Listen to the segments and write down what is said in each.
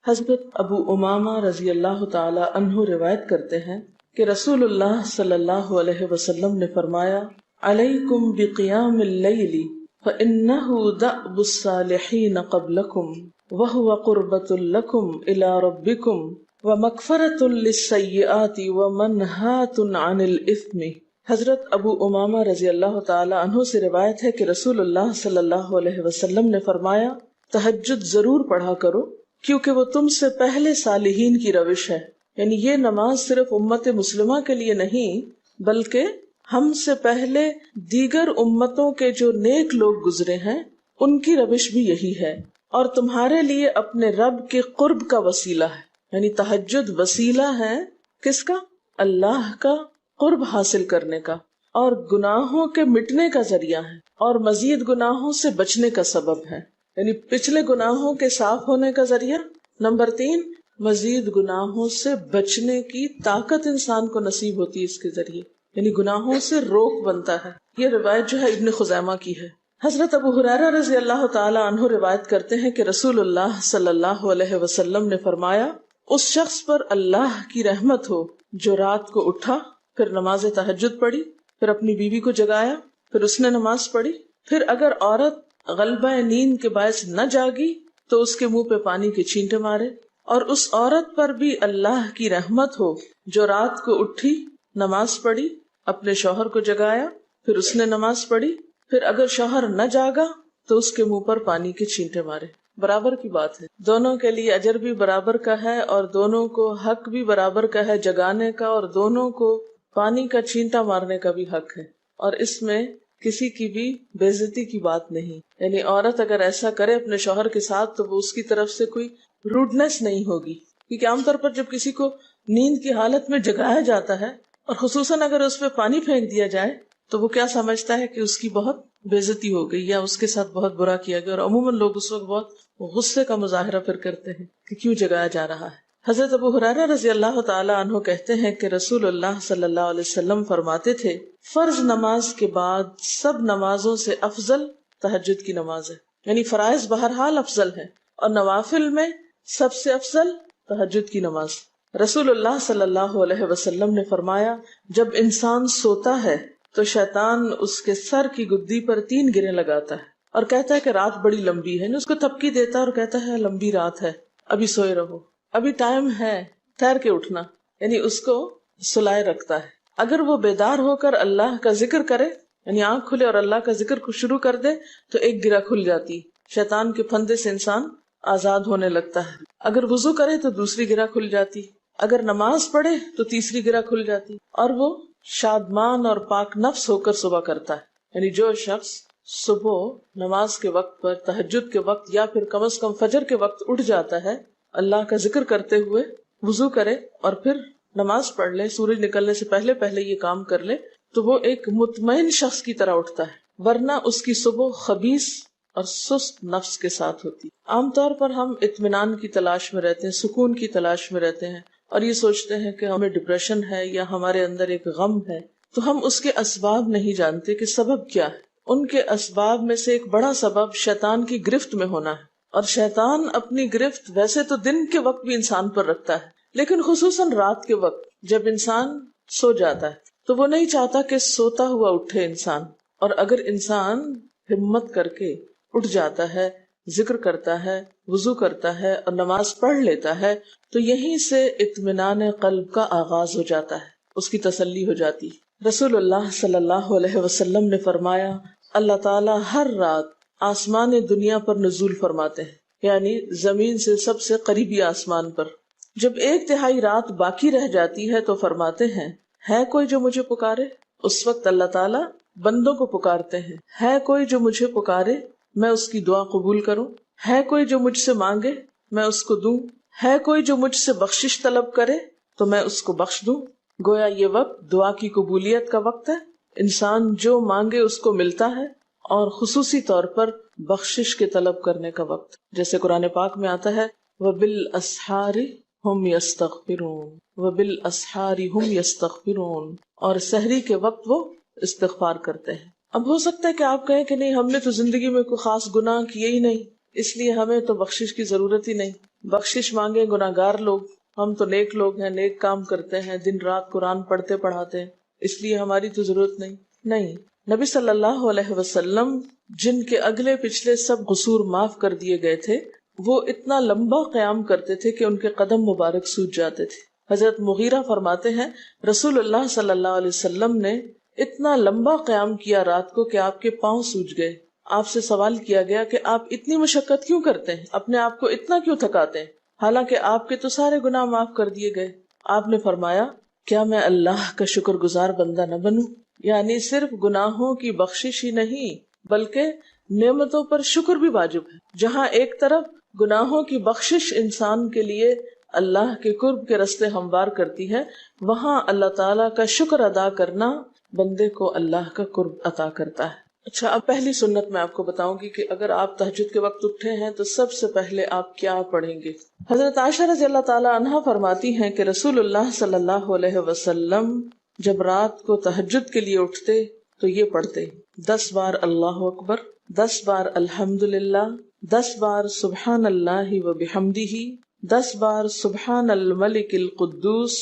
حضرت ابو امامہ رضی اللہ تعالی عنہ روایت کرتے ہیں کہ رسول اللہ صلی اللہ علیہ وسلم نے فرمایا، علیکم بقیام اللیل فإنہ دأب الصالحین قبلکم وہو قربۃ لکم الی ربکم ومغفرۃ للسیئات ومنہاۃ عن الإثم۔ حضرت ابو امامہ رضی اللہ تعالی عنہ سے روایت ہے کہ رسول اللہ صلی اللہ علیہ وسلم نے فرمایا، تہجد ضرور پڑھا کرو کیونکہ وہ تم سے پہلے صالحین کی روش ہے۔ یعنی یہ نماز صرف امت مسلمہ کے لیے نہیں بلکہ ہم سے پہلے دیگر امتوں کے جو نیک لوگ گزرے ہیں ان کی روش بھی یہی ہے، اور تمہارے لیے اپنے رب کے قرب کا وسیلہ ہے۔ یعنی تہجد وسیلہ ہے کس کا؟ اللہ کا قرب حاصل کرنے کا، اور گناہوں کے مٹنے کا ذریعہ ہے، اور مزید گناہوں سے بچنے کا سبب ہے۔ یعنی پچھلے گناہوں کے صاف ہونے کا ذریعہ، نمبر 3 مزید گناہوں سے بچنے کی طاقت انسان کو نصیب ہوتی ہے اس کے ذریعے، یعنی گناہوں سے روک بنتا ہے۔ یہ روایت جو ہے ابن خزیمہ کی ہے۔ حضرت ابو ہریرہ رضی اللہ تعالی عنہ روایت کرتے ہیں کہ رسول اللہ صلی اللہ علیہ وسلم نے فرمایا، اس شخص پر اللہ کی رحمت ہو جو رات کو اٹھا، پھر نماز تہجد پڑھی، پھر اپنی بیوی کو جگایا، پھر اس نے نماز پڑھی، پھر اگر عورت غلبہ نیند کے باعث نہ جاگی تو اس کے منہ پہ پانی کے چھینٹے مارے، اور اس عورت پر بھی اللہ کی رحمت ہو جو رات کو اٹھی، نماز پڑھی، اپنے شوہر کو جگایا، پھر اس نے نماز پڑھی، پھر اگر شوہر نہ جاگا تو اس کے منہ پر پانی کے چھینٹے مارے۔ برابر کی بات ہے، دونوں کے لیے اجر بھی برابر کا ہے، اور دونوں کو حق بھی برابر کا ہے جگانے کا، اور دونوں کو پانی کا چھینٹا مارنے کا بھی حق ہے، اور اس میں کسی کی بھی بے عزتی کی بات نہیں۔ یعنی عورت اگر ایسا کرے اپنے شوہر کے ساتھ تو وہ اس کی طرف سے کوئی روڈنس نہیں ہوگی، کیونکہ عام طور پر جب کسی کو نیند کی حالت میں جگایا جاتا ہے اور خصوصاً اگر اس پہ پانی پھینک دیا جائے تو وہ کیا سمجھتا ہے کہ اس کی بہت بے عزتی ہو گئی یا اس کے ساتھ بہت برا کیا گیا، اور عموماً لوگ اس وقت بہت غصے کا مظاہرہ پھر کرتے ہیں کہ کیوں جگایا جا رہا ہے۔ حضرت ابو ہریرہ رضی اللہ تعالی عنہ کہتے ہیں کہ رسول اللہ صلی اللہ علیہ وسلم فرماتے تھے، فرض نماز کے بعد سب نمازوں سے افضل تہجد کی نماز ہے۔ یعنی فرائض بہرحال افضل ہے، اور نوافل میں سب سے افضل تہجد کی نماز۔ رسول اللہ صلی اللہ علیہ وسلم نے فرمایا، جب انسان سوتا ہے تو شیطان اس کے سر کی گدی پر 3 گریں لگاتا ہے اور کہتا ہے کہ رات بڑی لمبی ہے، اس کو تھپکی دیتا ہے اور کہتا ہے لمبی رات ہے، ابھی سوئے رہو، ابھی ٹائم ہے، ٹھہر کے اٹھنا، یعنی اس کو سلائے رکھتا ہے۔ اگر وہ بیدار ہو کر اللہ کا ذکر کرے، یعنی آنکھ کھلے اور اللہ کا ذکر کو شروع کر دے تو ایک گرہ کھل جاتی، شیطان کے پھندے سے انسان آزاد ہونے لگتا ہے۔ اگر وضو کرے تو دوسری گرہ کھل جاتی، اگر نماز پڑھے تو تیسری گرہ کھل جاتی، اور وہ شادمان اور پاک نفس ہو کر صبح کرتا ہے۔ یعنی جو شخص صبح نماز کے وقت پر، تہجد کے وقت، یا پھر کم از کم فجر کے وقت اٹھ جاتا ہے، اللہ کا ذکر کرتے ہوئے وضو کرے اور پھر نماز پڑھ لے، سورج نکلنے سے پہلے پہلے یہ کام کر لے تو وہ ایک مطمئن شخص کی طرح اٹھتا ہے، ورنہ اس کی صبح خبیث اور سست نفس کے ساتھ ہوتی۔ عام طور پر ہم اطمینان کی تلاش میں رہتے ہیں، سکون کی تلاش میں رہتے ہیں، اور یہ سوچتے ہیں کہ ہمیں ڈپریشن ہے یا ہمارے اندر ایک غم ہے، تو ہم اس کے اسباب نہیں جانتے کہ سبب کیا ہے۔ ان کے اسباب میں سے ایک بڑا سبب شیطان کی گرفت میں ہونا ہے، اور شیطان اپنی گرفت ویسے تو دن کے وقت بھی انسان پر رکھتا ہے، لیکن خصوصاً رات کے وقت جب انسان سو جاتا ہے تو وہ نہیں چاہتا کہ سوتا ہوا اٹھے انسان، اور اگر انسان ہمت کر کے اٹھ جاتا ہے، ذکر کرتا ہے، وضو کرتا ہے اور نماز پڑھ لیتا ہے تو یہیں سے اطمینان قلب کا آغاز ہو جاتا ہے، اس کی تسلی ہو جاتی۔ رسول اللہ صلی اللہ علیہ وسلم نے فرمایا، اللہ تعالیٰ ہر رات آسمان دنیا پر نزول فرماتے ہیں، یعنی زمین سے سب سے قریبی آسمان پر۔ جب 1/3 رات باقی رہ جاتی ہے تو فرماتے ہیں، ہے کوئی جو مجھے پکارے؟ اس وقت اللہ تعالیٰ بندوں کو پکارتے ہیں، ہے کوئی جو مجھے پکارے میں اس کی دعا قبول کروں؟ ہے کوئی جو مجھ سے مانگے میں اس کو دوں؟ ہے کوئی جو مجھ سے بخشش طلب کرے تو میں اس کو بخش دوں؟ گویا یہ وقت دعا کی قبولیت کا وقت ہے، انسان جو مانگے اس کو ملتا ہے، اور خصوصی طور پر بخشش کے طلب کرنے کا وقت، جیسے قرآن پاک میں آتا ہے، وَبِالْأَسْحَارِ هُمْ يَسْتَغْفِرُونَ وَبِالْأَسْحَارِ هُمْ يَسْتَغْفِرُونَ، اور سحری کے وقت وہ استغفار کرتے ہیں۔ اب ہو سکتا ہے کہ آپ کہیں کہ نہیں، ہم نے تو زندگی میں کوئی خاص گناہ کیے ہی نہیں، اس لیے ہمیں تو بخشش کی ضرورت ہی نہیں. بخشش مانگے گناہگار لوگ، ہم تو نیک لوگ ہیں، نیک کام کرتے ہیں، دن رات قرآن پڑھتے پڑھاتے ہیں، اس لیے ہماری تو ضرورت نہیں. نبی صلی اللہ علیہ وسلم جن کے اگلے پچھلے سب قصور معاف کر دیے گئے تھے، وہ اتنا لمبا قیام کرتے تھے کہ ان کے قدم مبارک سوج جاتے تھے. حضرت مغیرہ فرماتے ہیں رسول اللہ صلی اللہ علیہ وسلم نے اتنا لمبا قیام کیا رات کو کہ آپ کے پاؤں سوج گئے. آپ سے سوال کیا گیا کہ آپ اتنی مشقت کیوں کرتے ہیں، اپنے آپ کو اتنا کیوں تھکاتے ہیں، حالانکہ آپ کے تو سارے گناہ معاف کر دیے گئے. آپ نے فرمایا کیا میں اللہ کا شکر گزار بندہ نہ بنوں؟ یعنی صرف گناہوں کی بخشش ہی نہیں بلکہ نعمتوں پر شکر بھی واجب ہے. جہاں ایک طرف گناہوں کی بخشش انسان کے لیے اللہ کے قرب کے راستے ہموار کرتی ہے، وہاں اللہ تعالیٰ کا شکر ادا کرنا بندے کو اللہ کا قرب عطا کرتا ہے. اچھا، اب پہلی سنت میں آپ کو بتاؤں گی کہ اگر آپ تہجد کے وقت اٹھے ہیں تو سب سے پہلے آپ کیا پڑھیں گے. حضرت عائشہ رضی اللہ تعالی عنہا فرماتی ہیں کہ رسول اللہ صلی اللہ علیہ وسلم جب رات کو تہجد کے لیے اٹھتے تو یہ پڑھتے 10 بار اللہ اکبر، 10 بار الحمدللہ، 10 بار سبحان اللہ و بحمدہ، 10 بار سبحان الملک القدوس،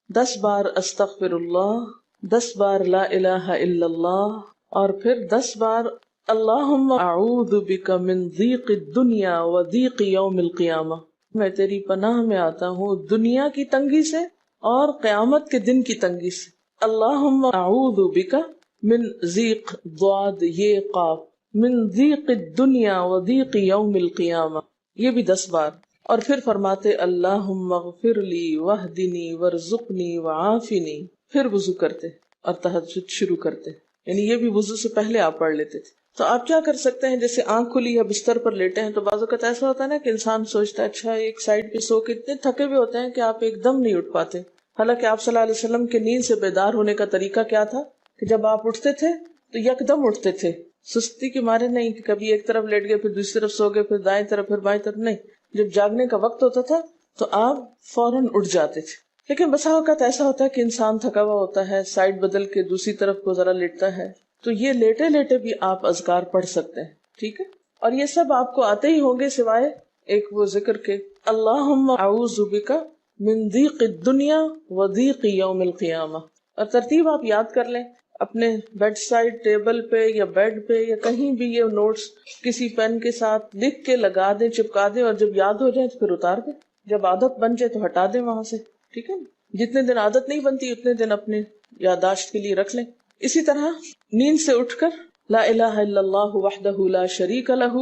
10 بار استغفر اللہ، 10 بار لا الہ الا اللہ، اور پھر 10 بار اللہم اعوذ بک من ضیق الدنیا و ضیق یوم القیامہ. میں تیری پناہ میں آتا ہوں دنیا کی تنگی سے اور قیامت کے دن کی تنگی سے. اللہم اعوذ بک من ضیق ضاد یہ قاف من ضیق الدنیا و ضیق یوم القیامہ، یہ بھی 10 بار. اور پھر فرماتے اللہم اغفر لی واہدنی وارزقنی وعافنی. پھر وضو کرتے اور تہجد شروع کرتے، یعنی یہ بھی وضو سے پہلے آپ پڑھ لیتے تھے. تو آپ کیا کر سکتے ہیں، جیسے آنکھ کھلی یا بستر پر لیٹے ہیں تو بعض اوقات ایسا ہوتا ہے نا کہ انسان سوچتا ہے اچھا ایک سائڈ پہ سو کے اتنے تھکے ہوئے ہوتے ہیں کہ آپ ایک دم نہیں اٹھ پاتے. حالانکہ آپ صلی اللہ علیہ وسلم کے نیند سے بیدار ہونے کا طریقہ کیا تھا کہ جب آپ اٹھتے تھے تو یکدم اٹھتے تھے، سستی کے مارے نہیں کہ کبھی ایک طرف لیٹ گئے پھر دوسری طرف سو گئے پھر دائیں طرف پھر بائیں طرف، نہیں. جب جاگنے کا وقت ہوتا تھا تو آپ فوراً اٹھ جاتے تھے. لیکن بسا اوقات ایسا ہوتا ہے کہ انسان تھکا ہوا ہوتا ہے، سائڈ بدل کے دوسری طرف کو ذرا لیٹتا ہے، تو یہ لیٹے لیٹے بھی آپ اذکار پڑھ سکتے ہیں. ٹھیک ہے، اور یہ سب آپ کو آتے ہی ہوں گے سوائے ایک وہ ذکر کے اللہم اعوذ بک من ضیق الدنیا و ضیق یوم القیامہ. اور ترتیب آپ یاد کر لیں اپنے بیڈ سائڈ ٹیبل پہ یا بیڈ پہ یا کہیں بھی، یہ نوٹس کسی پین کے ساتھ لکھ کے لگا دیں، چپکا دیں، اور جب یاد ہو جائے تو پھر اتار دیں، جب عادت بن جائے تو ہٹا دیں وہاں سے. ٹھیک ہے، جتنے دن عادت نہیں بنتی اتنے دن اپنے یادداشت کے لیے رکھ لیں. اسی طرح نیند سے اٹھ کر لا الہ الا اللہ وحدہ لا شریک لہ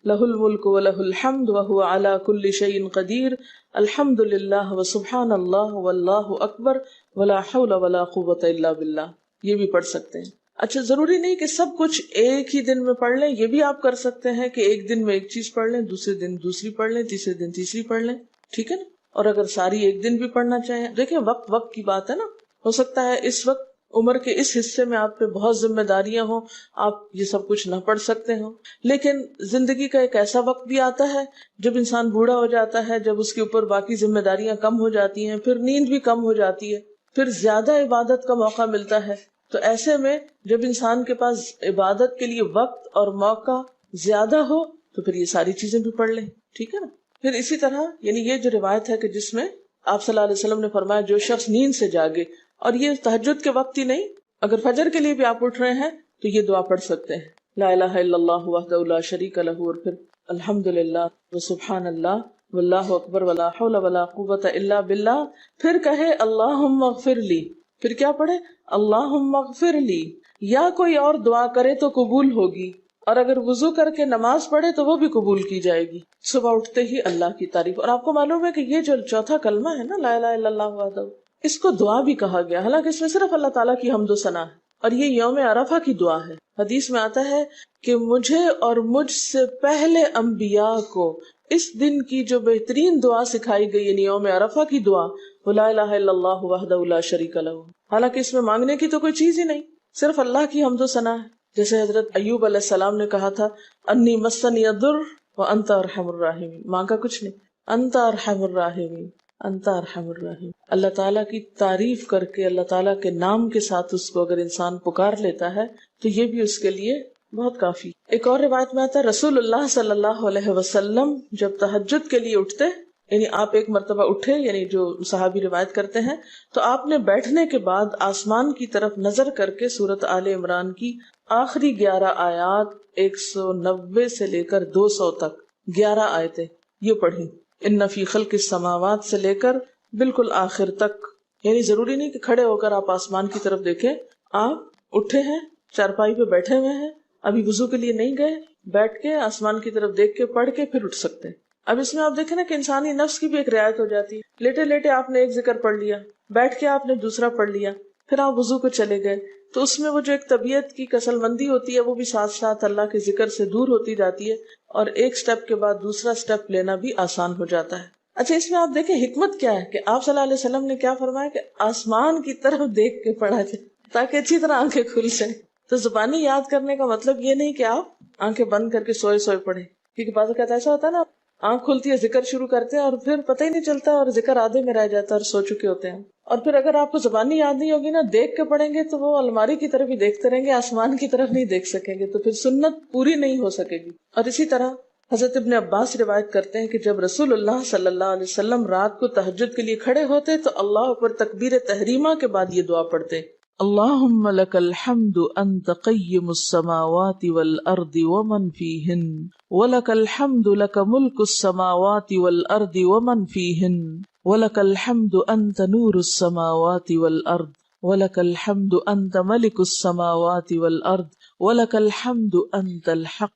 لہ الملک ولہ الحمد وہو علی کل شیء قدیر الحمد للہ وسبحان اللہ واللہ اکبر ولا حول ولا قوۃ الا باللہ. یہ بھی پڑھ سکتے ہیں. اچھا، ضروری نہیں کہ سب کچھ ایک ہی دن میں پڑھ لیں، یہ بھی آپ کر سکتے ہیں کہ ایک دن میں ایک چیز پڑھ لیں، دوسرے دن دوسری پڑھ لیں، تیسرے دن تیسری پڑھ لیں. ٹھیک ہے نا. اور اگر ساری ایک دن بھی پڑھنا چاہیں، دیکھیں وقت کی بات ہے نا. ہو سکتا ہے اس وقت عمر کے اس حصے میں آپ پہ بہت ذمہ داریاں ہوں، آپ یہ سب کچھ نہ پڑھ سکتے ہوں، لیکن زندگی کا ایک ایسا وقت بھی آتا ہے جب انسان بوڑھا ہو جاتا ہے، جب اس کے اوپر باقی ذمہ داریاں کم ہو جاتی ہیں، پھر نیند بھی کم ہو جاتی ہے، پھر زیادہ عبادت کا موقع ملتا ہے. تو ایسے میں جب انسان کے پاس عبادت کے لیے وقت اور موقع زیادہ ہو تو پھر یہ ساری چیزیں بھی پڑھ لیں. ٹھیک ہے نا. پھر اسی طرح یعنی یہ جو روایت ہے کہ جس میں آپ صلی اللہ علیہ وسلم نے فرمایا جو شخص نیند سے جاگے، اور یہ تہجد کے وقت ہی نہیں، اگر فجر کے لیے بھی آپ اٹھ رہے ہیں تو یہ دعا پڑھ سکتے ہیں لا الہ الا اللہ وحدہ لا شریک لہ، اور پھر الحمدللہ وسبحان اللہ واللہ اکبر ولا حول ولا قوۃ الا باللہ. پھر کہے اللہم اغفر لی، پھر کیا پڑھے اللہم اغفر لی. یا کوئی اور دعا کرے تو قبول ہوگی، اور اگر وضو کر کے نماز پڑھے تو وہ بھی قبول کی جائے گی. صبح اٹھتے ہی اللہ کی تعریف. اور آپ کو معلوم ہے کہ یہ جو چوتھا کلمہ ہے نا لا الہ الا اللہ وحدہ، اس کو دعا بھی کہا گیا، حالانکہ اس میں صرف اللہ تعالیٰ کی حمد و ثنا ہے، اور یہ یوم عرفہ کی دعا ہے. حدیث میں آتا ہے کہ مجھے اور مجھ سے پہلے انبیاء کو اس دن کی جو بہترین دعا سکھائی گئی یعنی یوم عرفہ کی دعا وہ لا الہ الا اللہ وحدہ لا شریک لہ. حالانکہ اس میں مانگنے کی تو کوئی چیز ہی نہیں، صرف اللہ کی حمد و ثنا ہے. جیسے حضرت ایوب علیہ السلام نے کہا تھا انی مسنی الضر وانت ارحم الراحمین، مانگا کچھ نہیں، انت ارحم الراحمین انت ارحم الراحمین. اللہ تعالیٰ کی تعریف کر کے اللہ تعالیٰ کے نام کے ساتھ اس کو اگر انسان پکار لیتا ہے تو یہ بھی اس کے لیے بہت کافی. ایک اور روایت میں آتا ہے رسول اللہ صلی اللہ علیہ وسلم جب تہجد کے لیے اٹھتے، یعنی آپ ایک مرتبہ اٹھے، یعنی جو صحابی روایت کرتے ہیں، تو آپ نے بیٹھنے کے بعد آسمان کی طرف نظر کر کے سورۃ آل عمران کی آخری 11 آیات 190 سے لے کر 200 تک 11 آیتیں یہ پڑھی. ان فی خلق السماوات سے لے کر بالکل آخر تک. یعنی ضروری نہیں کہ کھڑے ہو کر آپ آسمان کی طرف دیکھیں، آپ اٹھے ہیں، چارپائی پہ بیٹھے ہوئے ہیں، ابھی وضو کے لیے نہیں گئے، بیٹھ کے آسمان کی طرف دیکھ کے پڑھ کے پھر اٹھ سکتے ہیں. اب اس میں آپ دیکھیں نا کہ انسانی نفس کی بھی ایک رعایت ہو جاتی ہے. لیٹے لیٹے آپ نے ایک ذکر پڑھ لیا، بیٹھ کے آپ نے دوسرا پڑھ لیا، پھر آپ وضو کو چلے گئے، تو اس میں وہ جو ایک طبیعت کی کسل مندی ہوتی ہے وہ بھی ساتھ ساتھ اللہ کے ذکر سے دور ہوتی جاتی ہے، اور ایک سٹیپ کے بعد دوسرا سٹیپ لینا بھی آسان ہو جاتا ہے. اچھا، اس میں آپ دیکھیں حکمت کیا ہے کہ آپ صلی اللہ علیہ وسلم نے کیا فرمایا کہ آسمان کی طرف دیکھ کے پڑھا جائے تاکہ اچھی طرح آنکھیں کھل جائیں. تو زبانی یاد کرنے کا مطلب یہ نہیں کہ آپ آنکھیں بند کر کے سوئے سوئے پڑھیں، کیونکہ بعض اوقات ایسا ہوتا ہے نا، آنکھ کھلتی ہے، ذکر شروع کرتے ہیں اور پھر پتہ ہی نہیں چلتا اور ذکر آدھے میں رہ جاتا ہے اور سو چکے ہوتے ہیں. اور پھر اگر آپ کو زبانی یاد نہیں ہوگی نا، دیکھ کے پڑھیں گے تو وہ الماری کی طرف ہی دیکھتے رہیں گے، آسمان کی طرف نہیں دیکھ سکیں گے، تو پھر سنت پوری نہیں ہو سکے گی. اور اسی طرح حضرت ابن عباس روایت کرتے ہیں کہ جب رسول اللہ صلی اللہ علیہ وسلم رات کو تہجد کے لیے کھڑے ہوتے تو اللہ اکبر تکبیر تحریمہ کے بعد یہ دعا پڑھتے: اللہم لک الحمد انت قیم السماوات والارض ومن فیہن ولک الحمد لک ملک السماوات والارض ومن فیہن ولک الحمد انت نور السماوات والارض ولک الحمد انت ملک السماوات والارض ولک الحمد انت الحق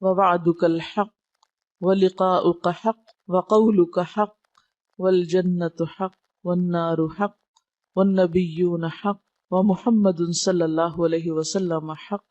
ووعدك الحق ولقاؤك حق وقولك حق والجنة حق والنار حق والنبيون حق ومحمد صلی اللہ علیہ وسلم حق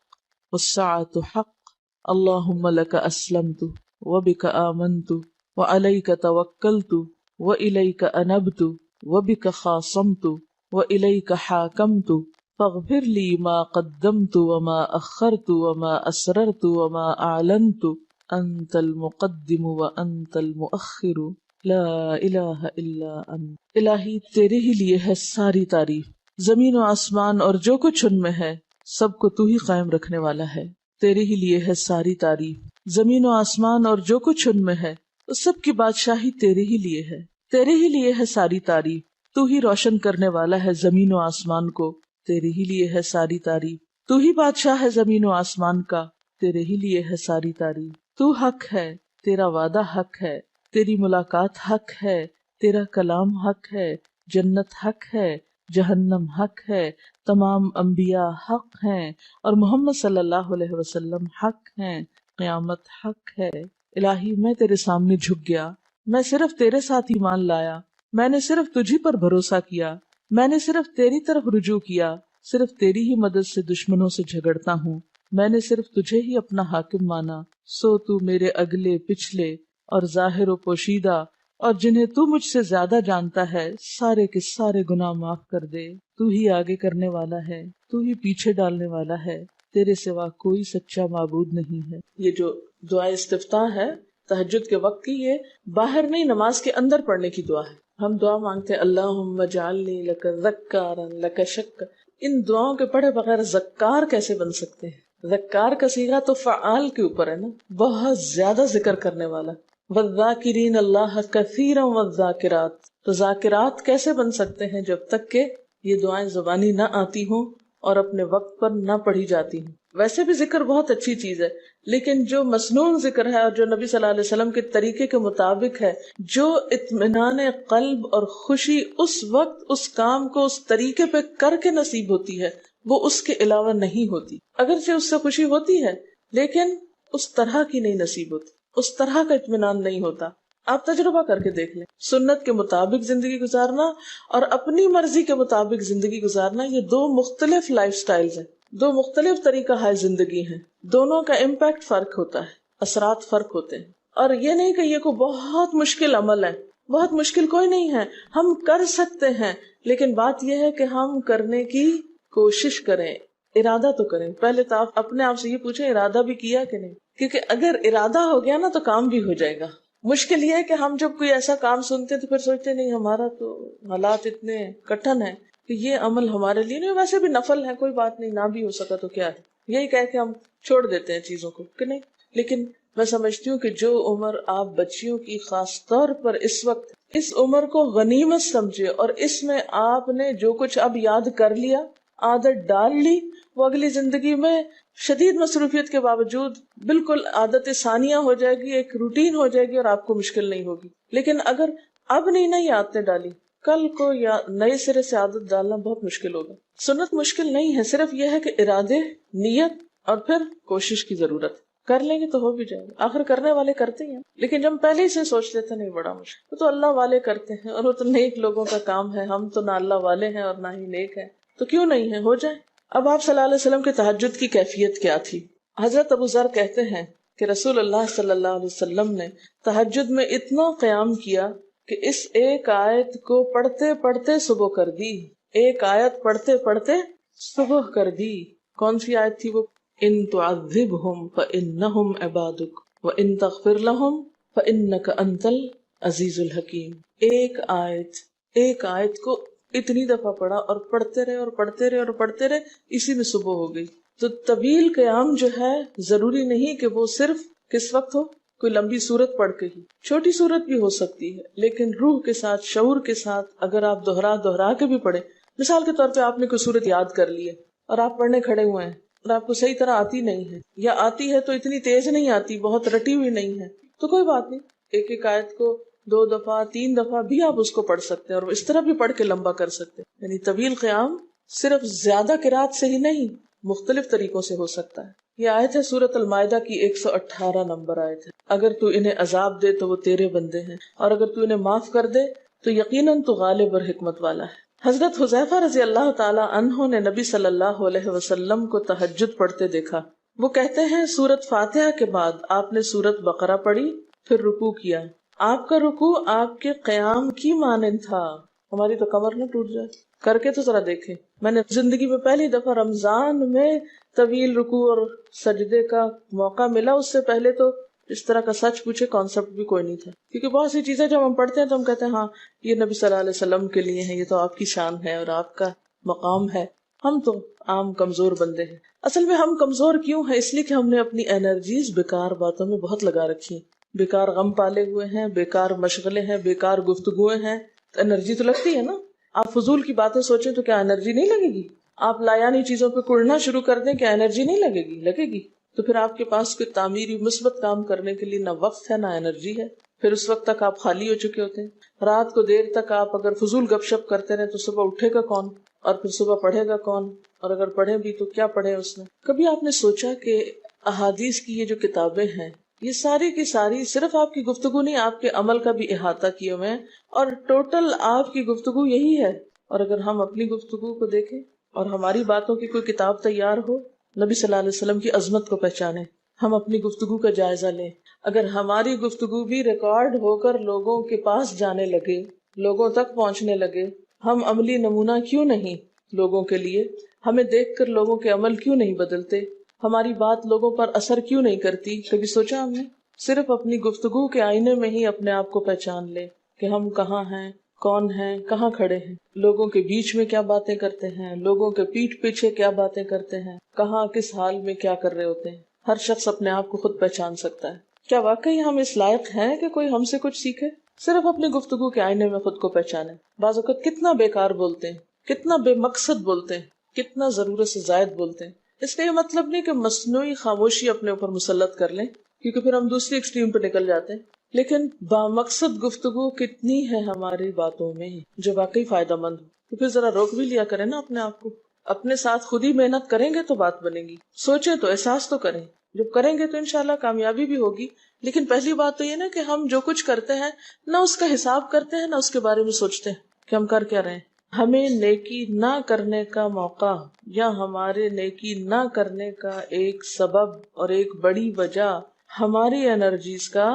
والساعة حق اللهم لك أسلمت وبك آمنت وعليك توكلت وإليك أنبت وبك خاصمت وإليك حاكمت فاغفر لي ما قدمت وما أخرت وما أسررت وما أعلنت أنت المقدم وأنت المؤخر لا الہ الا انت. الہی تیرے ہی لیے ہے ساری تعریف، زمین و آسمان اور جو کچھ ان میں ہے سب کو تو ہی قائم رکھنے والا ہے. تیرے ہی لیے ہے ساری تعریف، زمین و آسمان اور جو کچھ ان میں ہے اس سب کی بادشاہی تیرے ہی لیے ہے. تیرے ہی لیے ہے ساری تعریف، تو ہی روشن کرنے والا ہے زمین و آسمان کو. تیرے ہی لیے ہے ساری تعریف، تو ہی بادشاہ ہے زمین و آسمان کا. تیرے ہی لیے ہے ساری تعریف. تو حق ہے، تیرا وعدہ حق ہے، تیری ملاقات حق ہے، تیرا کلام حق ہے، جنت حق ہے، جہنم حق ہے، تمام انبیاء حق ہیں اور محمد صلی اللہ علیہ وسلم حق ہیں، قیامت حق ہے. الہی میں تیرے سامنے جھک گیا، میں صرف تیرے ساتھ ایمان لایا، میں نے صرف تجھی پر بھروسہ کیا، میں نے صرف تیری طرف رجوع کیا، صرف تیری ہی مدد سے دشمنوں سے جھگڑتا ہوں، میں نے صرف تجھے ہی اپنا حاکم مانا. سو تو میرے اگلے پچھلے اور ظاہر و پوشیدہ اور جنہیں تو مجھ سے زیادہ جانتا ہے سارے کے سارے گناہ معاف کر دے. تو ہی آگے کرنے والا ہے، تو ہی پیچھے ڈالنے والا ہے، تیرے سوا کوئی سچا معبود نہیں ہے. یہ جو دعا استفتاح ہے تہجد کے وقت کی، یہ باہر نہیں نماز کے اندر پڑھنے کی دعا ہے. ہم دعا مانگتے ہیں اللہم اجعلنی لک ذکارا لک شکارا. ان دعاؤں کے پڑھے بغیر ذکار کیسے بن سکتے ہیں؟ ذکار کا صیغہ تو فعال کے اوپر ہے نا، بہت زیادہ ذکر کرنے والا. والذاکرین اللہ کثیرا والذاکرات. تو ذاکرات کیسے بن سکتے ہیں جب تک کہ یہ دعائیں زبانی نہ آتی ہوں اور اپنے وقت پر نہ پڑھی جاتی ہوں. ویسے بھی ذکر بہت اچھی چیز ہے، لیکن جو مسنون ذکر ہے اور جو نبی صلی اللہ علیہ وسلم کے طریقے کے مطابق ہے، جو اطمینان قلب اور خوشی اس وقت اس کام کو اس طریقے پہ کر کے نصیب ہوتی ہے، وہ اس کے علاوہ نہیں ہوتی. اگرچہ اس سے خوشی ہوتی ہے لیکن اس طرح کی نہیں نصیب ہوتی، اس طرح کا اطمینان نہیں ہوتا. آپ تجربہ کر کے دیکھ لیں، سنت کے مطابق زندگی گزارنا اور اپنی مرضی کے مطابق زندگی گزارنا، یہ دو مختلف لائف سٹائلز ہیں، دو مختلف طریقہ ہے زندگی ہیں. دونوں کا امپیکٹ فرق ہوتا ہے، اثرات فرق ہوتے ہیں. اور یہ نہیں کہ یہ کوئی بہت مشکل عمل ہے، بہت مشکل کوئی نہیں ہے، ہم کر سکتے ہیں. لیکن بات یہ ہے کہ ہم کرنے کی کوشش کریں، ارادہ تو کریں. پہلے تو آپ اپنے آپ سے یہ پوچھیں ارادہ بھی کیا کہ نہیں، کیونکہ اگر ارادہ ہو گیا نا تو کام بھی ہو جائے گا. مشکل یہ ہے کہ ہم جب کوئی ایسا کام سنتے تو پھر سوچتے نہیں ہمارا تو حالات اتنے کٹھن ہیں کہ یہ عمل ہمارے لیے نہیں، ویسے بھی نفل ہے، کوئی بات نہیں، نہ بھی ہو سکا تو کیا ہے. یہی کہہ کے ہم چھوڑ دیتے ہیں چیزوں کو کہ نہیں. لیکن میں سمجھتی ہوں کہ جو عمر آپ بچیوں کی خاص طور پر اس وقت اس عمر کو غنیمت سمجھے اور اس میں آپ نے جو کچھ اب یاد کر لیا، عادت ڈال لی، وہ اگلی زندگی میں شدید مصروفیت کے باوجود بالکل عادت ثانیہ ہو جائے گی، ایک روٹین ہو جائے گی اور آپ کو مشکل نہیں ہوگی. لیکن اگر اب نہیں عادتیں ڈالی، کل کو یا نئے سرے سے عادت ڈالنا بہت مشکل ہوگا. سنت مشکل نہیں ہے، صرف یہ ہے کہ ارادے، نیت اور پھر کوشش کی ضرورت. کر لیں گے تو ہو بھی جائے گا، آخر کرنے والے کرتے ہیں. لیکن جب پہلے ہی سے سوچ لیتے نہیں بڑا مشکل، وہ تو اللہ والے کرتے ہیں اور وہ تو نیک لوگوں کا کام ہے، ہم تو نہ اللہ والے ہیں اور نہ ہی نیک ہیں، تو کیوں نہیں ہے، ہو جائے. اب آپ صلی اللہ علیہ وسلم کے تہجد کی کیفیت کیا تھی؟ حضرت ابو ذر کہتے ہیں کہ رسول اللہ صلی اللہ علیہ وسلم نے تہجد میں اتنا قیام کیا کہ اس ایک آیت کو پڑھتے پڑھتے صبح کر دی. ایک آیت پڑھتے پڑھتے صبح کر دی. کون سی آیت تھی وہ؟ ان تعذبہم فانہم عبادک وان تغفر لہم فانک انت العزیز الحکیم. ایک آیت کو اتنی دفعہ پڑھا اور پڑھتے رہے اور پڑھتے رہے اور پڑھتے رہے، اسی میں صبح ہو گئی. تو طویل قیام جو ہے ضروری نہیں کہ وہ صرف کس وقت ہو، کوئی لمبی سورت پڑھ کے ہی، چھوٹی سورت بھی ہو سکتی ہے، لیکن روح کے ساتھ، شعور کے ساتھ اگر آپ دوہرا کے بھی پڑھیں. مثال کے طور پہ آپ نے کوئی سورت یاد کر لی ہے اور آپ پڑھنے کھڑے ہوئے ہیں اور آپ کو صحیح طرح آتی نہیں ہے، یا آتی ہے تو اتنی تیز نہیں آتی، بہت رٹی ہوئی نہیں ہے، تو کوئی بات نہیں، ایک آیت کو 2 دفعہ 3 دفعہ بھی آپ اس کو پڑھ سکتے ہیں اور اس طرح بھی پڑھ کے لمبا کر سکتے ہیں. یعنی طویل قیام صرف زیادہ قرات سے ہی نہیں، مختلف طریقوں سے ہو سکتا ہے. یہ آیت ہے سورۃ المائدہ کی 118 نمبر آیت ہے. اگر تو انہیں عذاب دے تو وہ تیرے بندے ہیں، اور اگر تو انہیں معاف کر دے تو یقیناً تو غالب اور حکمت والا ہے. حضرت حذیفہ رضی اللہ تعالی عنہ نے نبی صلی اللہ علیہ وسلم کو تہجد پڑھتے دیکھا. وہ کہتے ہیں سورۃ فاتحہ کے بعد آپ نے سورۃ بقرہ پڑھی، پھر رکوع کیا. آپ کا رکوع آپ کے قیام کی مانند تھا. ہماری تو کمر نہ ٹوٹ جائے. کر کے تو ذرا دیکھیں. میں نے زندگی میں پہلی دفعہ رمضان میں طویل رکوع اور سجدے کا موقع ملا. اس سے پہلے تو اس طرح کا سچ پوچھے کانسیپٹ بھی کوئی نہیں تھا، کیونکہ بہت سی چیزیں جب ہم پڑھتے ہیں تو ہم کہتے ہیں ہاں یہ نبی صلی اللہ علیہ وسلم کے لیے ہے، یہ تو آپ کی شان ہے اور آپ کا مقام ہے. ہم تو عام کمزور بندے ہیں. اصل میں ہم کمزور کیوں ہیں؟ اس لیے کہ ہم نے اپنی انرجیز بیکار باتوں میں بہت لگا رکھی، بیکار غم پالے ہوئے ہیں، بیکار مشغلے ہیں، بیکار گفتگویں ہیں. تو انرجی تو لگتی ہے نا. آپ فضول کی باتیں سوچیں تو کیا انرجی نہیں لگے گی؟ آپ لایانی چیزوں پہ کڑنا شروع کر دیں، کیا انرجی نہیں لگے گی؟ لگے گی. تو پھر آپ کے پاس کوئی تعمیری مثبت کام کرنے کے لیے نہ وقت ہے نہ انرجی ہے. پھر اس وقت تک آپ خالی ہو چکے ہوتے ہیں. رات کو دیر تک آپ اگر فضول گپ شپ کرتے رہے تو صبح اٹھے گا کون، اور پھر صبح پڑھے گا کون، اور اگر پڑھے بھی تو کیا پڑھے اس میں. کبھی آپ نے سوچا کہ احادیث کی یہ جو کتابیں ہیں یہ ساری کی ساری صرف آپ کی گفتگو نہیں، آپ کے عمل کا بھی احاطہ کیے ہوئے ہیں، اور ٹوٹل آپ کی گفتگو یہی ہے. اور اگر ہم اپنی گفتگو کو دیکھیں اور ہماری باتوں کی کوئی کتاب تیار ہو، نبی صلی اللہ علیہ وسلم کی عظمت کو پہچانیں، ہم اپنی گفتگو کا جائزہ لیں. اگر ہماری گفتگو بھی ریکارڈ ہو کر لوگوں کے پاس جانے لگے، لوگوں تک پہنچنے لگے، ہم عملی نمونہ کیوں نہیں لوگوں کے لیے؟ ہمیں دیکھ کر لوگوں کے عمل کیوں نہیں بدلتے؟ ہماری بات لوگوں پر اثر کیوں نہیں کرتی؟ کبھی سوچا ہم نے؟ صرف اپنی گفتگو کے آئینے میں ہی اپنے آپ کو پہچان لے کہ ہم کہاں ہیں، کون ہیں، کہاں کھڑے ہیں، لوگوں کے بیچ میں کیا باتیں کرتے ہیں، لوگوں کے پیٹھ پیچھے کیا باتیں کرتے ہیں، کہاں کس حال میں کیا کر رہے ہوتے ہیں. ہر شخص اپنے آپ کو خود پہچان سکتا ہے. کیا واقعی ہم اس لائق ہیں کہ کوئی ہم سے کچھ سیکھے؟ صرف اپنی گفتگو کے آئینے میں خود کو پہچانے. بعض اوقات کتنا بیکار بولتے ہیں، کتنا بے مقصد بولتے ہیں، کتنا ضرورت سے زائد بولتے ہیں. اس کا یہ مطلب نہیں کہ مصنوعی خاموشی اپنے اوپر مسلط کر لیں، کیونکہ پھر ہم دوسری ایکسٹریم پہ نکل جاتے ہیں. لیکن بامقصد گفتگو کتنی ہے ہماری باتوں میں جو واقعی فائدہ مند ہو، تو پھر ذرا روک بھی لیا کریں نا اپنے آپ کو. اپنے ساتھ خود ہی محنت کریں گے تو بات بنے گی. سوچیں تو، احساس تو کریں. جب کریں گے تو انشاءاللہ کامیابی بھی ہوگی. لیکن پہلی بات تو یہ نا کہ ہم جو کچھ کرتے ہیں نہ اس کا حساب کرتے ہیں، نہ اس کے بارے میں سوچتے ہیں کہ ہم کر کیا رہے ہیں. ہمیں نیکی نہ کرنے کا موقع یا ہمارے نیکی نہ کرنے کا ایک سبب اور ایک بڑی وجہ ہماری انرجیز کا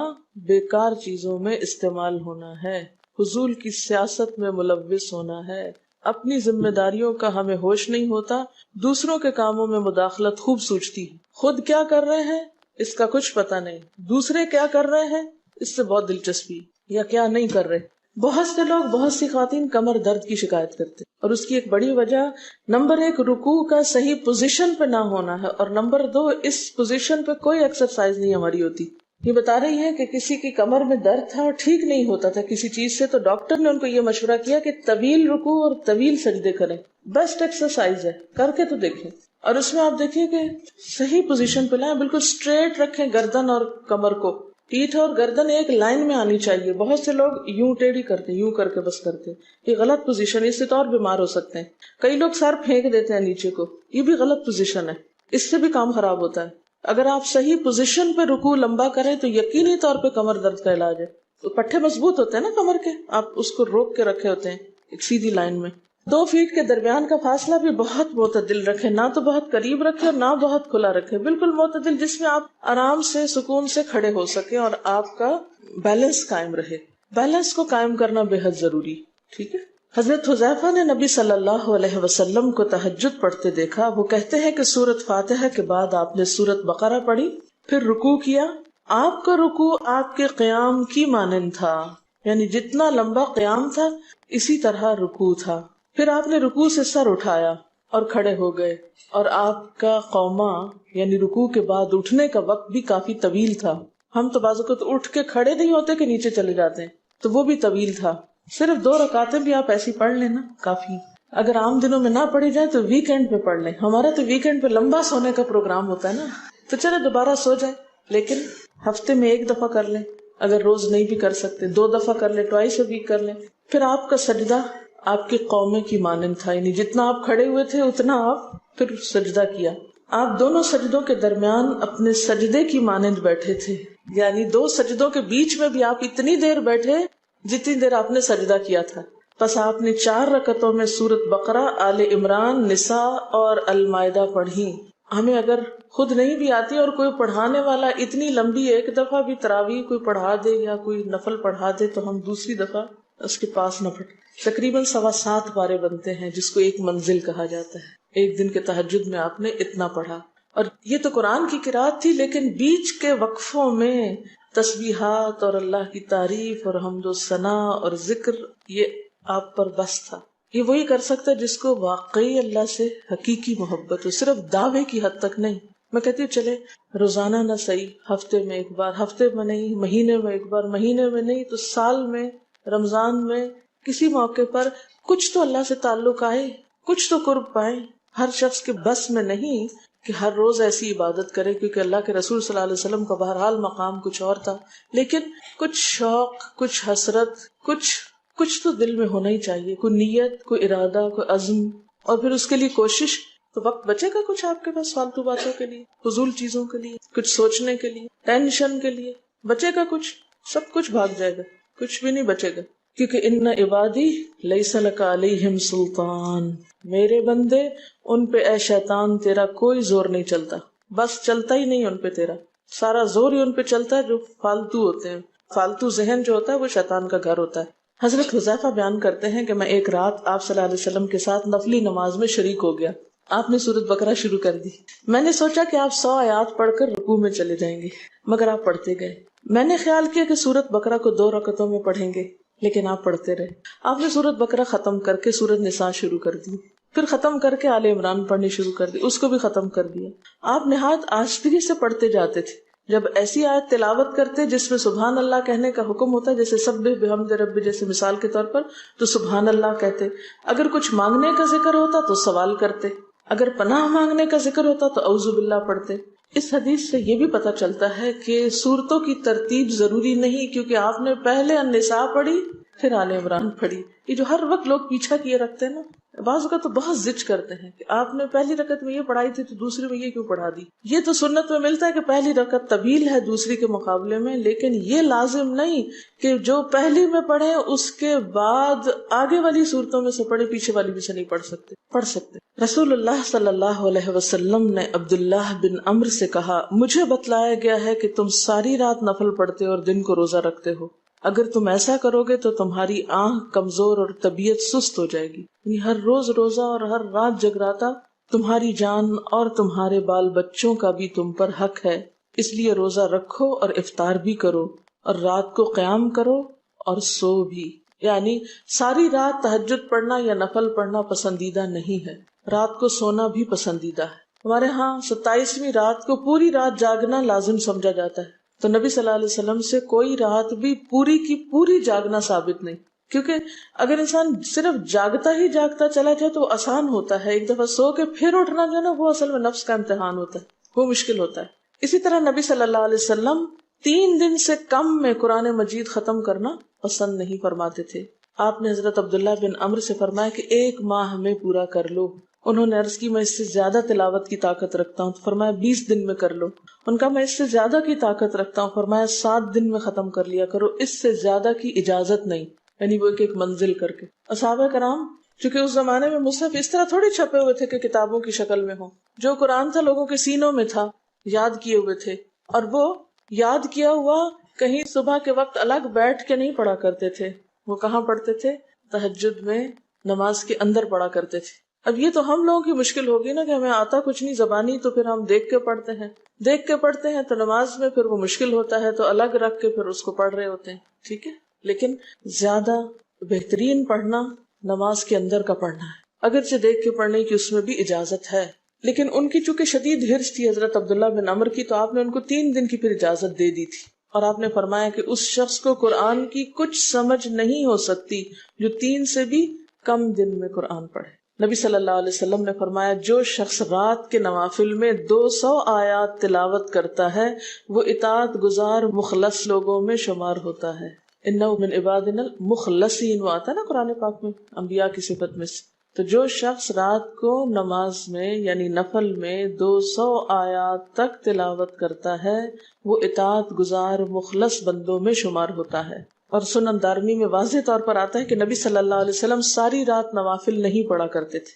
بیکار چیزوں میں استعمال ہونا ہے، فضول کی سیاست میں ملوث ہونا ہے. اپنی ذمہ داریوں کا ہمیں ہوش نہیں ہوتا، دوسروں کے کاموں میں مداخلت خوب سوچتی ہے. خود کیا کر رہے ہیں اس کا کچھ پتہ نہیں، دوسرے کیا کر رہے ہیں اس سے بہت دلچسپی، یا کیا نہیں کر رہے. بہت سے لوگ، بہت سی خواتین کمر درد کی شکایت کرتے ہیں، اور اس کی ایک بڑی وجہ نمبر 1 رکوع کا صحیح پوزیشن پہ نہ ہونا ہے، اور نمبر 2 اس پوزیشن پہ کوئی ایکسرسائز نہیں ہماری ہوتی. یہ بتا رہی ہے کہ کسی کی کمر میں درد تھا اور ٹھیک نہیں ہوتا تھا کسی چیز سے، تو ڈاکٹر نے ان کو یہ مشورہ کیا کہ طویل رکوع اور طویل سجدے کریں. بیسٹ ایکسرسائز ہے، کر کے تو دیکھیں. اور اس میں آپ دیکھیں کہ صحیح پوزیشن پہ لائیں، بالکل اسٹریٹ رکھیں گردن اور کمر کو، پیٹھ اور گردن ایک لائن میں آنی چاہیے. بہت سے لوگ یوں ٹیڑھی کرتے ہیں، یوں کر کے بس کرتے ہیں، یہ غلط پوزیشن ہے، اس سے تو اور بیمار ہو سکتے ہیں. کئی لوگ سر پھینک دیتے ہیں نیچے کو، یہ بھی غلط پوزیشن ہے، اس سے بھی کام خراب ہوتا ہے. اگر آپ صحیح پوزیشن پہ رکوع لمبا کریں تو یقینی طور پہ کمر درد کا علاج ہے. تو پٹھے مضبوط ہوتے ہیں نا کمر کے، آپ اس کو روک کے رکھے ہوتے ہیں ایک سیدھی لائن میں. 2 فیٹ کے درمیان کا فاصلہ بھی بہت معتدل رکھے، نہ تو بہت قریب رکھے اور نہ بہت کھلا رکھے، بالکل معتدل، جس میں آپ آرام سے سکون سے کھڑے ہو سکیں اور آپ کا بیلنس قائم رہے. بیلنس کو قائم کرنا بے حد ضروری. ٹھیک ہے. حضرت حذیفہ نے نبی صلی اللہ علیہ وسلم کو تہجد پڑھتے دیکھا. وہ کہتے ہیں کہ سورۃ فاتحہ کے بعد آپ نے سورۃ بقرہ پڑھی، پھر رکوع کیا. آپ کا رکوع آپ کے قیام کی مانند تھا، یعنی جتنا لمبا قیام تھا اسی طرح رکوع تھا. پھر آپ نے رکوع سے سر اٹھایا اور کھڑے ہو گئے، اور آپ کا قوما یعنی رکوع کے بعد اٹھنے کا وقت بھی کافی طویل تھا. ہم تو بعض اوقات اٹھ کے کھڑے نہیں ہوتے کہ نیچے چلے جاتے ہیں، تو وہ بھی طویل تھا. صرف 2 رکعتیں بھی آپ ایسی پڑھ لیں نا کافی. اگر عام دنوں میں نہ پڑھی جائے تو ویکینڈ پہ پڑھ لیں. ہمارا تو ویکینڈ پہ لمبا سونے کا پروگرام ہوتا ہے نا، تو چلے دوبارہ سو جائیں، لیکن ہفتے میں 1 دفعہ کر لیں. اگر روز نہیں بھی کر سکتے 2 دفعہ کر لیں، ٹوائس اے ویک کر لیں. پھر آپ کا سجدہ آپ کے قومے کی مانند تھا، یعنی جتنا آپ کھڑے ہوئے تھے اتنا آپ پھر سجدہ کیا. آپ دونوں سجدوں کے درمیان اپنے سجدے کی مانند بیٹھے تھے، یعنی 2 سجدوں کے بیچ میں بھی آپ اتنی دیر بیٹھے جتنی دیر آپ نے سجدہ کیا تھا. پس آپ نے 4 رکعتوں میں سورۃ بقرہ، آل عمران، نساء اور المائدہ پڑھی. ہمیں اگر خود نہیں بھی آتی اور کوئی پڑھانے والا اتنی لمبی ایک دفعہ بھی تراویح کوئی پڑھا دے یا کوئی نفل پڑھا دے تو ہم دوسری دفعہ اس کے پاس نہ پڑھیں. تقریباً 7.25 پارے بنتے ہیں، جس کو ایک منزل کہا جاتا ہے. ایک دن کے تہجد میں آپ نے اتنا پڑھا. اور یہ تو قرآن کی قرات تھی، لیکن بیچ کے وقفوں میں تسبیحات اور اللہ کی تعریف اور حمد و ثنا اور ذکر، یہ آپ پر بس تھا. یہ وہی کر سکتا ہے جس کو واقعی اللہ سے حقیقی محبت ہو، صرف دعوے کی حد تک نہیں. میں کہتی ہوں چلے روزانہ نہ صحیح، ہفتے میں 1 بار، ہفتے میں نہیں، مہینے میں 1 بار، مہینے میں نہیں تو سال میں، رمضان میں، کسی موقع پر کچھ تو اللہ سے تعلق آئے، کچھ تو قرب پائیں. ہر شخص کے بس میں نہیں کہ ہر روز ایسی عبادت کرے، کیونکہ اللہ کے رسول صلی اللہ علیہ وسلم کا بہرحال مقام کچھ اور تھا. لیکن کچھ شوق، کچھ حسرت، کچھ تو دل میں ہونا ہی چاہیے، کوئی نیت، کوئی ارادہ، کوئی عزم، اور پھر اس کے لیے کوشش. تو وقت بچے گا کچھ آپ کے پاس فالتو باتوں کے لیے، فضول چیزوں کے لیے، کچھ سوچنے کے لیے، ٹینشن کے لیے بچے گا کچھ؟ سب کچھ بھاگ جائے گا، کچھ بھی نہیں بچے گا. کیونکہ ان عبادی لیس لک علیہم سلطان، میرے بندے ان پہ اے شیطان تیرا کوئی زور نہیں چلتا. بس چلتا ہی نہیں ان پہ تیرا، سارا زور ہی ان پہ چلتا ہے جو فالتو ہوتے ہیں. فالتو ذہن جو ہوتا ہے وہ شیطان کا گھر ہوتا ہے. حضرت حذیفہ بیان کرتے ہیں کہ میں ایک رات آپ صلی اللہ علیہ وسلم کے ساتھ نفلی نماز میں شریک ہو گیا. آپ نے سورۃ بقرہ شروع کر دی. میں نے سوچا کہ آپ 100 آیات پڑھ کر رکوع میں چلے جائیں گے، مگر آپ پڑھتے گئے. میں نے خیال کیا کہ سورۃ بقرہ کو 2 رکعتوں میں پڑھیں گے، لیکن آپ پڑھتے رہے. آپ نے سورۃ بقرہ ختم کر کے سورۃ نساء شروع کر دی، پھر ختم کر کے آل عمران پڑھنی شروع کر دی، اس کو بھی ختم کر دیا. آپ نہایت آہستگی سے پڑھتے جاتے تھے. جب ایسی آیت تلاوت کرتے جس میں سبحان اللہ کہنے کا حکم ہوتا ہے، جیسے سبح بحمد ربی جیسے مثال کے طور پر، تو سبحان اللہ کہتے. اگر کچھ مانگنے کا ذکر ہوتا تو سوال کرتے، اگر پناہ مانگنے کا ذکر ہوتا تو اعوذ باللہ پڑھتے. اس حدیث سے یہ بھی پتہ چلتا ہے کہ سورتوں کی ترتیب ضروری نہیں، کیونکہ آپ نے پہلے النساء پڑھی پھر آل عمران پڑھی. یہ جو ہر وقت لوگ پیچھا کیے رکھتے ہیں نا، بعض اوقات تو بہت ضد کرتے ہیں کہ آپ نے پہلی رکعت میں یہ پڑھائی تھی تو دوسری میں یہ کیوں پڑھا دی. یہ تو سنت میں ملتا ہے کہ پہلی رکعت طویل ہے دوسری کے مقابلے میں، لیکن یہ لازم نہیں کہ جو پہلی میں پڑھے اس کے بعد آگے والی صورتوں میں سے پڑھے، پیچھے والی بھی سے نہیں پڑھ سکتے. رسول اللہ صلی اللہ علیہ وسلم نے عبداللہ بن عمرو سے کہا، مجھے بتلایا گیا ہے کہ تم ساری رات نفل پڑھتے اور دن کو روزہ رکھتے ہو. اگر تم ایسا کرو گے تو تمہاری آنکھ کمزور اور طبیعت سست ہو جائے گی. یعنی ہر روز روزہ اور ہر رات جگراتا تمہاری جان اور تمہارے بال بچوں کا بھی تم پر حق ہے. اس لیے روزہ رکھو اور افطار بھی کرو، اور رات کو قیام کرو اور سو بھی. یعنی ساری رات تہجد پڑھنا یا نفل پڑھنا پسندیدہ نہیں ہے، رات کو سونا بھی پسندیدہ ہے۔ ہمارے ہاں 27ویں رات کو پوری رات جاگنا لازم سمجھا جاتا ہے، تو نبی صلی اللہ علیہ وسلم سے کوئی رات بھی پوری کی پوری جاگنا ثابت نہیں، کیونکہ اگر انسان صرف جاگتا ہی جاگتا چلا جائے تو وہ آسان ہوتا ہے، ایک دفعہ سو کے پھر اٹھنا جو ہے نا وہ اصل میں نفس کا امتحان ہوتا ہے، وہ مشکل ہوتا ہے۔ اسی طرح نبی صلی اللہ علیہ وسلم 3 دن سے کم میں قرآن مجید ختم کرنا پسند نہیں فرماتے تھے۔ آپ نے حضرت عبداللہ بن عمرو سے فرمایا کہ 1 ماہ میں پورا کر لو۔ انہوں نے عرض کی میں اس سے زیادہ تلاوت کی طاقت رکھتا ہوں، تو فرمایا 20 دن میں کر لو۔ ان کا میں اس سے زیادہ کی طاقت رکھتا ہوں، فرمایا 7 دن میں ختم کر لیا کرو، اس سے زیادہ کی اجازت نہیں، یعنی وہ ایک منزل کر کے۔ صحابہ کرام چونکہ اس زمانے میں مصحف اس طرح تھوڑی چھپے ہوئے تھے کہ کتابوں کی شکل میں ہوں، جو قرآن تھا لوگوں کے سینوں میں تھا، یاد کیے ہوئے تھے، اور وہ یاد کیا ہوا کہیں صبح کے وقت الگ بیٹھ کے نہیں پڑھا کرتے تھے، وہ کہاں پڑھتے تھے؟ تہجد میں نماز کے اندر پڑھا کرتے تھے۔ اب یہ تو ہم لوگوں کی مشکل ہوگی نا کہ ہمیں آتا کچھ نہیں زبانی، تو پھر ہم دیکھ کے پڑھتے ہیں تو نماز میں پھر وہ مشکل ہوتا ہے، تو الگ رکھ کے پھر اس کو پڑھ رہے ہوتے ہیں، ٹھیک ہے۔ لیکن زیادہ بہترین پڑھنا نماز کے اندر کا پڑھنا ہے، اگرچہ دیکھ کے پڑھنے کی اس میں بھی اجازت ہے، لیکن ان کی چونکہ شدید حرص تھی حضرت عبداللہ بن عمرو کی، تو آپ نے ان کو 3 دن کی پھر اجازت دے دی تھی، اور آپ نے فرمایا کہ اس شخص کو قرآن کی کچھ سمجھ نہیں ہو سکتی جو 3 سے بھی کم دن میں قرآن پڑھے۔ نبی صلی اللہ علیہ وسلم نے فرمایا جو شخص رات کے نوافل میں 200 آیات تلاوت کرتا ہے وہ اطاعت گزار مخلص لوگوں میں شمار ہوتا ہے۔ انہ من عبادنا المخلصین، وہ آتا ہے نا قرآن پاک میں انبیاء کی صفت میں سے۔ تو جو شخص رات کو نماز میں یعنی نفل میں 200 آیات تک تلاوت کرتا ہے وہ اطاعت گزار مخلص بندوں میں شمار ہوتا ہے۔ اور سنن دارمی میں واضح طور پر آتا ہے کہ نبی صلی اللہ علیہ وسلم ساری رات نوافل نہیں پڑھا کرتے تھے،